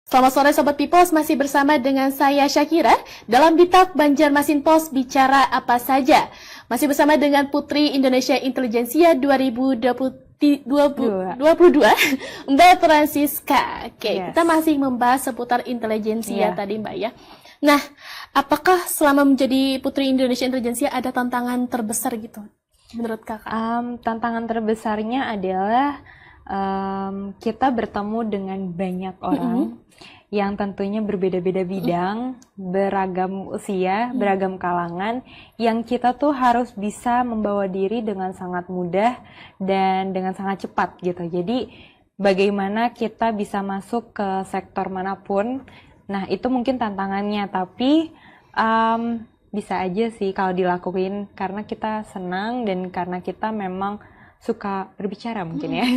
Selamat sore Sobat Pipos, masih bersama dengan saya Syakira dalam Ditalk Banjarmasin Pos Bicara Apa Saja. Masih bersama dengan Putri Indonesia Intelijensia 2022, Mbak Francisca. Oke, Kita masih membahas seputar intelijensia tadi Mbak ya. Nah, apakah selama menjadi Putri Indonesia Intelijensia ada tantangan terbesar gitu menurut kakak? Tantangan terbesarnya adalah kita bertemu dengan banyak orang yang tentunya berbeda-beda bidang, beragam usia, beragam kalangan, yang kita tuh harus bisa membawa diri dengan sangat mudah dan dengan sangat cepat gitu. Jadi bagaimana kita bisa masuk ke sektor manapun, nah itu mungkin tantangannya, tapi bisa aja sih kalau dilakuin karena kita senang dan karena kita memang suka berbicara mungkin ya.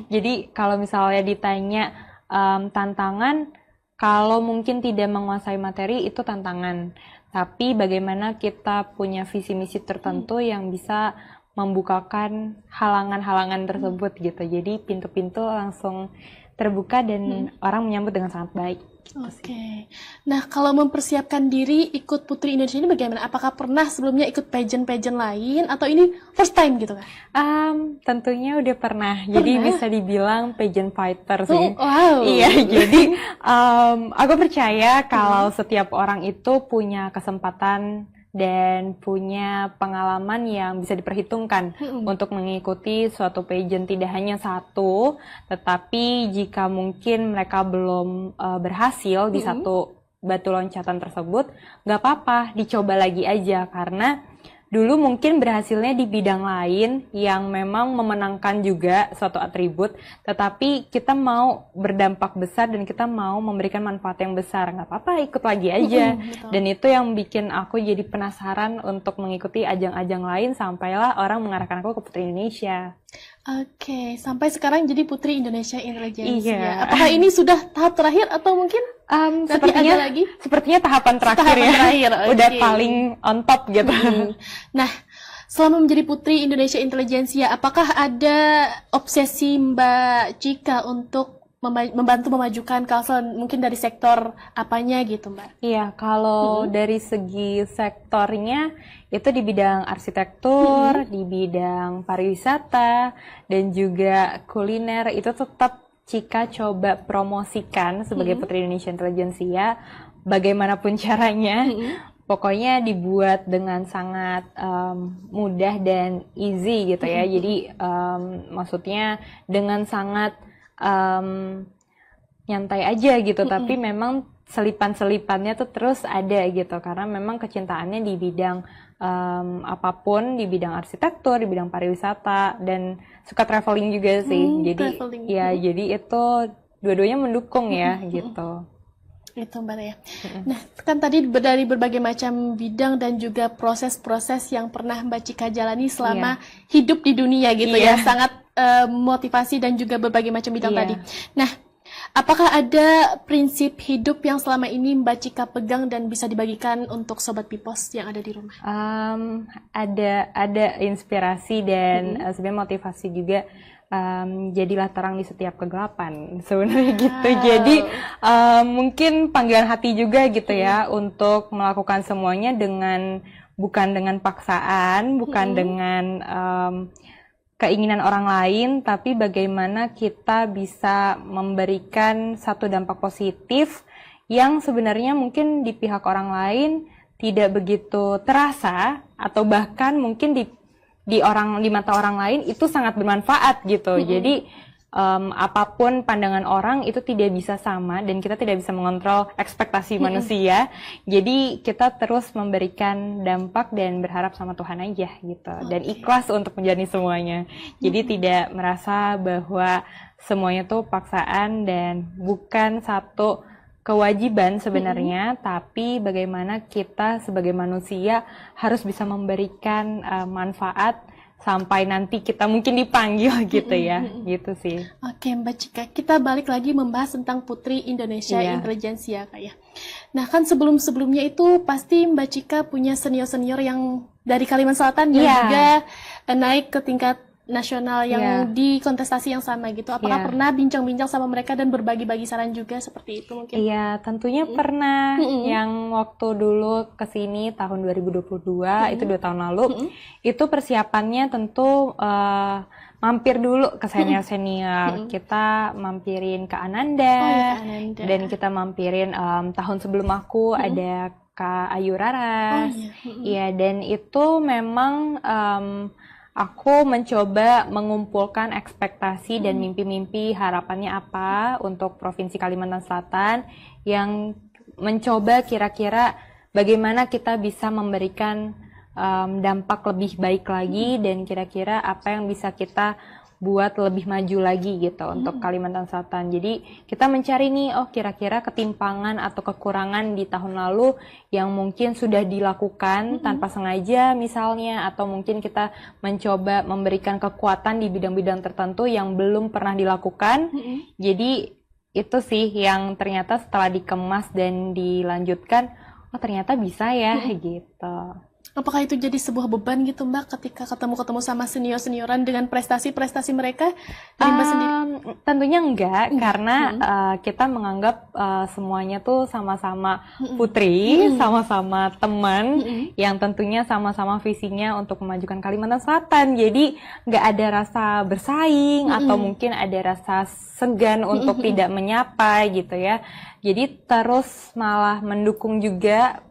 Jadi kalau misalnya ditanya tantangan, kalau mungkin tidak menguasai materi itu tantangan. Tapi bagaimana kita punya visi misi tertentu yang bisa membukakan halangan-halangan tersebut gitu. Jadi pintu-pintu langsung terbuka dan orang menyambut dengan sangat baik. Oke. Nah, kalau mempersiapkan diri ikut Putri Indonesia ini bagaimana? Apakah pernah sebelumnya ikut pageant-pageant lain atau ini first time gitu kan? Tentunya udah pernah. Jadi bisa dibilang pageant fighter sih. Wow. Iya, jadi aku percaya kalau setiap orang itu punya kesempatan dan punya pengalaman yang bisa diperhitungkan untuk mengikuti suatu pageant, tidak hanya satu, tetapi jika mungkin mereka belum berhasil di satu batu loncatan tersebut, nggak apa-apa, dicoba lagi aja, karena dulu mungkin berhasilnya di bidang lain yang memang memenangkan juga suatu atribut, tetapi kita mau berdampak besar dan kita mau memberikan manfaat yang besar, nggak apa-apa, ikut lagi aja. Dan itu yang bikin aku jadi penasaran untuk mengikuti ajang-ajang lain sampailah orang mengarahkan aku ke Putri Indonesia. Oke, sampai sekarang jadi Putri Indonesia Intelijensia. Iya. Apakah ini sudah tahap terakhir atau mungkin sepertinya ada lagi? Sepertinya tahapan terakhir Tahapan ya. terakhir, Udah oke. paling on top gitu. Nah, selama menjadi Putri Indonesia Intelijensia, apakah ada obsesi Mbak Cika untuk membantu memajukan Kalsel mungkin dari sektor apanya gitu Mbak? Iya, kalau dari segi sektornya itu di bidang arsitektur, di bidang pariwisata, dan juga kuliner, itu tetap Cika coba promosikan sebagai Putri Indonesia Intelijensia bagaimanapun caranya. Pokoknya dibuat dengan sangat mudah dan easy gitu ya. Jadi maksudnya dengan sangat nyantai aja gitu, tapi memang selipan-selipannya tuh terus ada gitu, karena memang kecintaannya di bidang apapun, di bidang arsitektur, di bidang pariwisata, dan suka traveling juga sih. Jadi ya, jadi itu dua-duanya mendukung ya gitu. Itu Mbak ya. Nah, kan tadi dari berbagai macam bidang dan juga proses-proses yang pernah Mbak Cika jalani selama hidup di dunia gitu ya. Sangat motivasi dan juga berbagai macam bidang tadi. Nah, apakah ada prinsip hidup yang selama ini Mbak Cika pegang dan bisa dibagikan untuk Sobat Pipos yang ada di rumah? Ada inspirasi dan sebenarnya motivasi juga. Jadilah terang di setiap kegelapan sebenarnya gitu. Jadi mungkin panggilan hati juga gitu ya, untuk melakukan semuanya bukan dengan paksaan, bukan dengan keinginan orang lain, tapi bagaimana kita bisa memberikan satu dampak positif yang sebenarnya mungkin di pihak orang lain tidak begitu terasa, atau bahkan mungkin di mata orang lain itu sangat bermanfaat gitu. Jadi apapun pandangan orang itu tidak bisa sama, dan kita tidak bisa mengontrol ekspektasi manusia. Jadi kita terus memberikan dampak dan berharap sama Tuhan aja gitu, dan ikhlas untuk menjalani semuanya. Jadi tidak merasa bahwa semuanya tuh paksaan dan bukan satu kewajiban sebenarnya, tapi bagaimana kita sebagai manusia harus bisa memberikan manfaat sampai nanti kita mungkin dipanggil gitu ya, gitu sih. Oke Mbak Cika, kita balik lagi membahas tentang Putri Indonesia Intelijensia Kak ya. Nah kan sebelum-sebelumnya itu pasti Mbak Cika punya senior-senior yang dari Kalimantan Selatan yang juga naik ke tingkat nasional yang di kontestasi yang sama gitu. Apakah pernah bincang-bincang sama mereka dan berbagi-bagi saran juga seperti itu mungkin? Iya, tentunya pernah. Yang waktu dulu kesini tahun 2022, itu 2 tahun lalu, itu persiapannya tentu mampir dulu ke senior-senior. Kita mampirin ke Ananda, dan kita mampirin tahun sebelum aku ada Kak Ayu Rara. Iya, dan itu memang aku mencoba mengumpulkan ekspektasi dan mimpi-mimpi harapannya apa untuk Provinsi Kalimantan Selatan, yang mencoba kira-kira bagaimana kita bisa memberikan dampak lebih baik lagi, dan kira-kira apa yang bisa kita buat lebih maju lagi gitu untuk Kalimantan Selatan. Jadi kita mencari nih, oh kira-kira ketimpangan atau kekurangan di tahun lalu yang mungkin sudah dilakukan tanpa sengaja misalnya, atau mungkin kita mencoba memberikan kekuatan di bidang-bidang tertentu yang belum pernah dilakukan. Jadi itu sih yang ternyata setelah dikemas dan dilanjutkan, oh ternyata bisa ya gitu. Apakah itu jadi sebuah beban gitu Mbak ketika ketemu sama senior-senioran dengan prestasi-prestasi mereka dari Mbak sendiri? Tentunya enggak, karena kita menganggap semuanya tuh sama-sama putri, sama-sama teman, yang tentunya sama-sama visinya untuk memajukan Kalimantan Selatan. Jadi nggak ada rasa bersaing atau mungkin ada rasa segan untuk tidak menyapa gitu ya. Jadi terus malah mendukung juga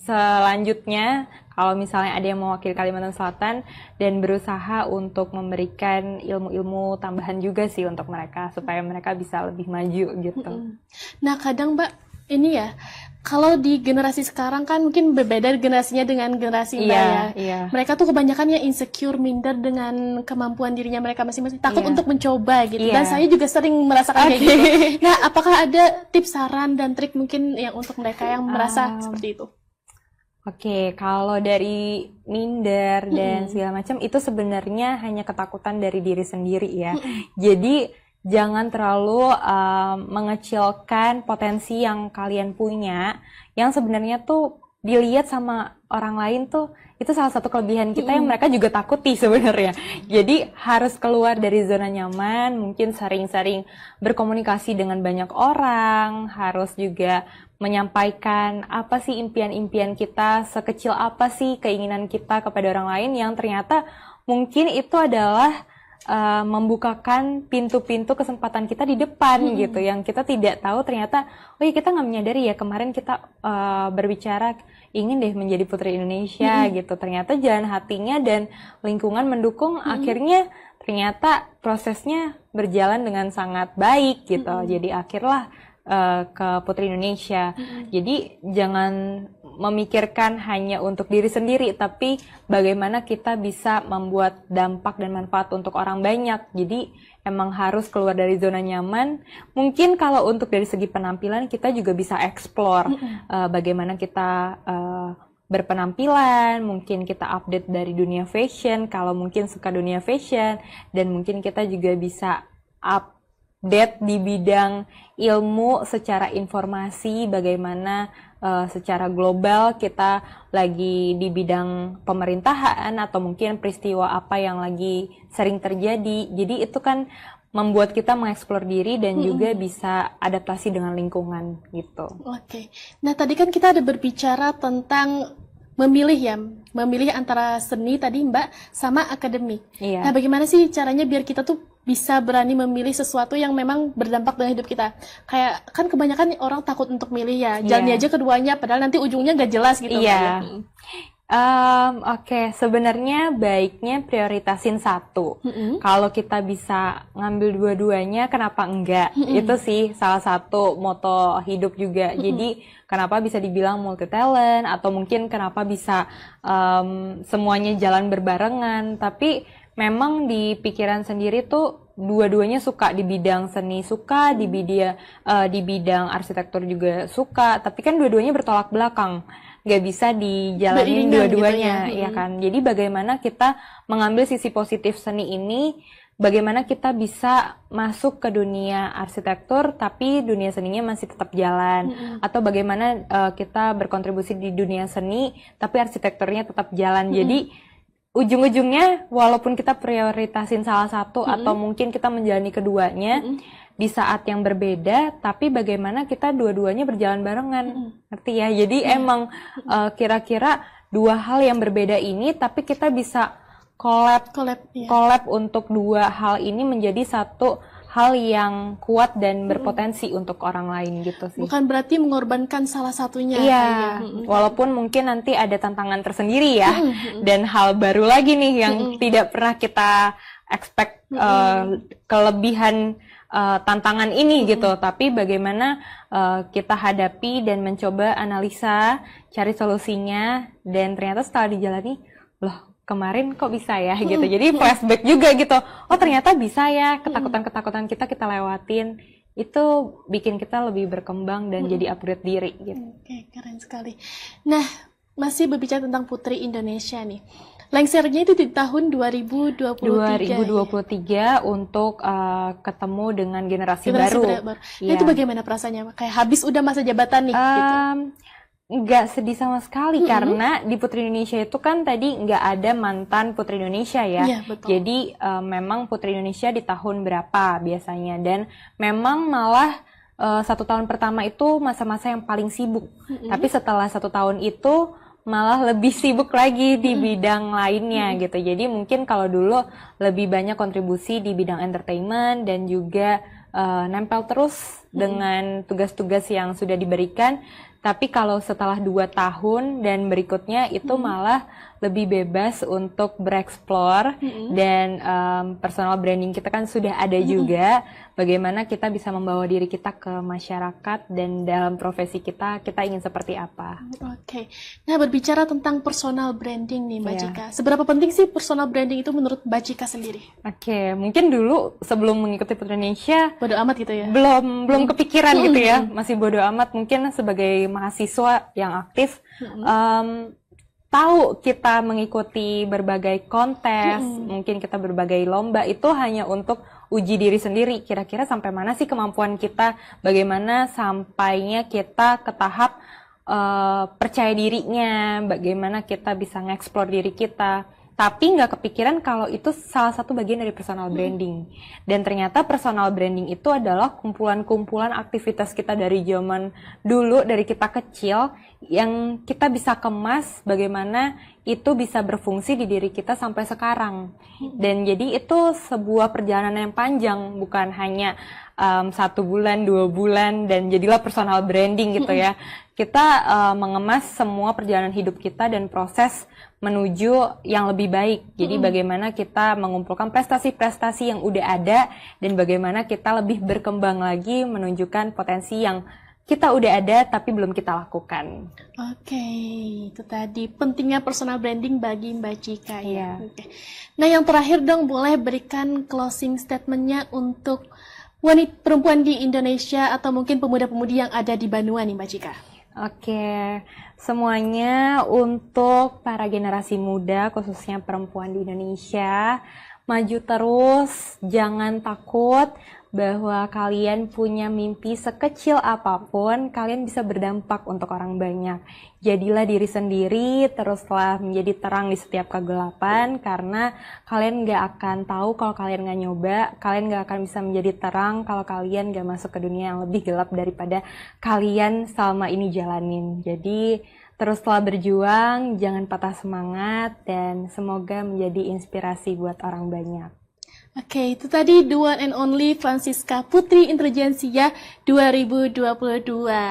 selanjutnya kalau misalnya ada yang mewakili Kalimantan Selatan, dan berusaha untuk memberikan ilmu-ilmu tambahan juga sih untuk mereka supaya mereka bisa lebih maju gitu. Nah kadang Mbak ini ya, kalau di generasi sekarang kan mungkin berbeda generasinya dengan generasi Mbak ya. Mereka tuh kebanyakan yang insecure, minder dengan kemampuan dirinya mereka masing-masing, takut untuk mencoba gitu. Dan saya juga sering merasakan kayak gitu. Nah apakah ada tips, saran, dan trik mungkin yang untuk mereka yang merasa seperti itu? Oke, kalau dari minder dan segala macam itu sebenarnya hanya ketakutan dari diri sendiri ya. Jadi jangan terlalu mengecilkan potensi yang kalian punya, yang sebenarnya tuh dilihat sama orang lain tuh itu salah satu kelebihan kita yang mereka juga takuti sebenarnya. Jadi harus keluar dari zona nyaman, mungkin sering-sering berkomunikasi dengan banyak orang, harus juga menyampaikan apa sih impian-impian kita, sekecil apa sih keinginan kita kepada orang lain, yang ternyata mungkin itu adalah membukakan pintu-pintu kesempatan kita di depan gitu, yang kita tidak tahu ternyata, oh iya kita nggak menyadari ya kemarin kita berbicara ingin deh menjadi putri Indonesia gitu, ternyata jalan hatinya dan lingkungan mendukung, akhirnya ternyata prosesnya berjalan dengan sangat baik gitu, jadi akhirlah ke Putri Indonesia. Jadi jangan memikirkan hanya untuk diri sendiri, tapi bagaimana kita bisa membuat dampak dan manfaat untuk orang banyak. Jadi emang harus keluar dari zona nyaman. Mungkin kalau untuk dari segi penampilan kita juga bisa explore bagaimana kita berpenampilan, mungkin kita update dari dunia fashion kalau mungkin suka dunia fashion, dan mungkin kita juga bisa update di bidang ilmu secara informasi, bagaimana secara global kita lagi di bidang pemerintahan atau mungkin peristiwa apa yang lagi sering terjadi. Jadi itu kan membuat kita mengeksplor diri dan juga bisa adaptasi dengan lingkungan gitu. Oke. Nah tadi kan kita ada berbicara tentang memilih antara seni tadi Mbak sama akademik. Nah bagaimana sih caranya biar kita tuh bisa berani memilih sesuatu yang memang berdampak dengan hidup kita? Kayak kan kebanyakan orang takut untuk milih ya, jalani aja keduanya padahal nanti ujungnya nggak jelas gitu. Oke, sebenarnya baiknya prioritasin satu. Kalau kita bisa ngambil dua-duanya, kenapa enggak? Itu sih salah satu moto hidup juga. Jadi kenapa bisa dibilang multi talent, atau mungkin kenapa bisa semuanya jalan berbarengan. Tapi memang di pikiran sendiri tuh dua-duanya suka, di bidang seni suka, di bidang arsitektur juga suka. Tapi kan dua-duanya bertolak belakang. Nggak bisa dijalanin dua-duanya, gitu ya kan? Jadi bagaimana kita mengambil sisi positif seni ini, bagaimana kita bisa masuk ke dunia arsitektur tapi dunia seninya masih tetap jalan, atau bagaimana kita berkontribusi di dunia seni tapi arsitekturnya tetap jalan. Jadi ujung-ujungnya walaupun kita prioritasin salah satu atau mungkin kita menjalani keduanya di saat yang berbeda, tapi bagaimana kita dua-duanya berjalan barengan, ngerti ya? Jadi emang kira-kira dua hal yang berbeda ini, tapi kita bisa collab untuk dua hal ini menjadi satu hal yang kuat dan berpotensi untuk orang lain gitu sih. Bukan berarti mengorbankan salah satunya. Iya, walaupun mungkin nanti ada tantangan tersendiri ya, dan hal baru lagi nih yang tidak pernah kita expect kelebihan tantangan ini gitu. Tapi bagaimana kita hadapi dan mencoba analisa, cari solusinya, dan ternyata setelah dijalani, loh kemarin kok bisa ya gitu. Jadi flashback juga gitu. Oh ternyata bisa ya, ketakutan-ketakutan kita lewatin. Itu bikin kita lebih berkembang dan jadi upgrade diri gitu. Oke, keren sekali. Nah, masih berbicara tentang Putri Indonesia nih. Lengsernya itu di tahun 2023. 2023 ya? Untuk ketemu dengan generasi baru. Nah, itu bagaimana perasaannya? Kayak habis udah masa jabatan nih gitu. Nggak sedih sama sekali karena di Putri Indonesia itu kan tadi nggak ada mantan Putri Indonesia ya. Iya, betul. Jadi memang Putri Indonesia di tahun berapa biasanya, dan memang malah 1 tahun pertama itu masa-masa yang paling sibuk. Tapi setelah 1 tahun itu malah lebih sibuk lagi di bidang lainnya gitu. Jadi mungkin kalau dulu lebih banyak kontribusi di bidang entertainment dan juga nempel terus dengan tugas-tugas yang sudah diberikan. Tapi kalau setelah 2 tahun dan berikutnya itu malah lebih bebas untuk bereksplor, dan personal branding kita kan sudah ada juga. Bagaimana kita bisa membawa diri kita ke masyarakat dan dalam profesi kita ingin seperti apa. Oke. Nah, berbicara tentang personal branding nih Mbak Cika. Seberapa penting sih personal branding itu menurut Mbak Cika sendiri? Oke, mungkin dulu sebelum mengikuti Putri Indonesia bodo amat gitu ya? Belum kepikiran gitu ya. Masih bodo amat, mungkin sebagai mahasiswa yang aktif tahu kita mengikuti berbagai kontes, mungkin kita berbagai lomba itu hanya untuk uji diri sendiri. Kira-kira sampai mana sih kemampuan kita, bagaimana sampainya kita ke tahap percaya dirinya, bagaimana kita bisa nge-explore diri kita. Tapi nggak kepikiran kalau itu salah satu bagian dari personal branding. Dan ternyata personal branding itu adalah kumpulan-kumpulan aktivitas kita dari zaman dulu, dari kita kecil, yang kita bisa kemas bagaimana itu bisa berfungsi di diri kita sampai sekarang. Dan jadi itu sebuah perjalanan yang panjang, bukan hanya 1 bulan, 2 bulan, dan jadilah personal branding gitu ya. Kita mengemas semua perjalanan hidup kita dan proses menuju yang lebih baik. Jadi bagaimana kita mengumpulkan prestasi-prestasi yang udah ada, dan bagaimana kita lebih berkembang lagi menunjukkan potensi yang kita udah ada tapi belum kita lakukan. Oke, itu tadi pentingnya personal branding bagi Mbak Cika ya. Iya. Oke. Nah, yang terakhir dong, boleh berikan closing statement-nya untuk wanita perempuan di Indonesia atau mungkin pemuda-pemudi yang ada di Banua nih Mbak Cika. Oke, semuanya untuk para generasi muda, khususnya perempuan di Indonesia, maju terus, jangan takut bahwa kalian punya mimpi sekecil apapun, kalian bisa berdampak untuk orang banyak. Jadilah diri sendiri, teruslah menjadi terang di setiap kegelapan, karena kalian gak akan tahu kalau kalian gak nyoba, kalian gak akan bisa menjadi terang kalau kalian gak masuk ke dunia yang lebih gelap daripada kalian selama ini jalanin. Jadi teruslah berjuang, jangan patah semangat, dan semoga menjadi inspirasi buat orang banyak. Oke, itu tadi the one and only Francisca Putri Intelijensia 2022.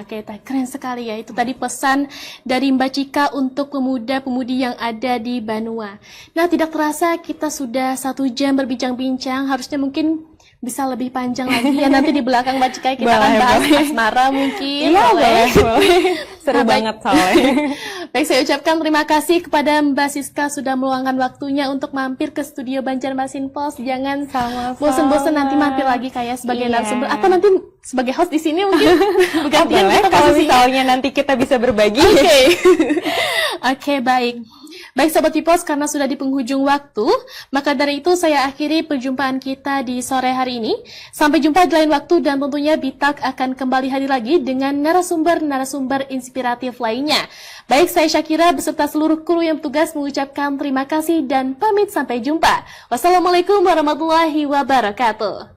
Oke, keren sekali ya. Itu tadi pesan dari Mbak Cika untuk pemuda-pemudi yang ada di Banua. Nah, tidak terasa kita sudah 1 jam berbincang-bincang. Harusnya mungkin bisa lebih panjang lagi ya. Nanti di belakang Mbak Cika kita akan bahas asmara mungkin. Iya, boleh. Seru banget soalnya. Baik, saya ucapkan terima kasih kepada Mbak Siska sudah meluangkan waktunya untuk mampir ke studio Banjarmasin Post. Jangan bosan-bosan nanti mampir lagi kayak sebagai narasumber atau nanti sebagai host di sini mungkin. Boleh, kalau misalnya nanti kita bisa berbagi. Oke, baik. Baik Sobat Vipos, karena sudah di penghujung waktu, maka dari itu saya akhiri perjumpaan kita di sore hari ini. Sampai jumpa di lain waktu dan tentunya Bitak akan kembali hadir lagi dengan narasumber-narasumber inspiratif lainnya. Baik, saya Syakira beserta seluruh kru yang bertugas mengucapkan terima kasih dan pamit sampai jumpa. Wassalamualaikum warahmatullahi wabarakatuh.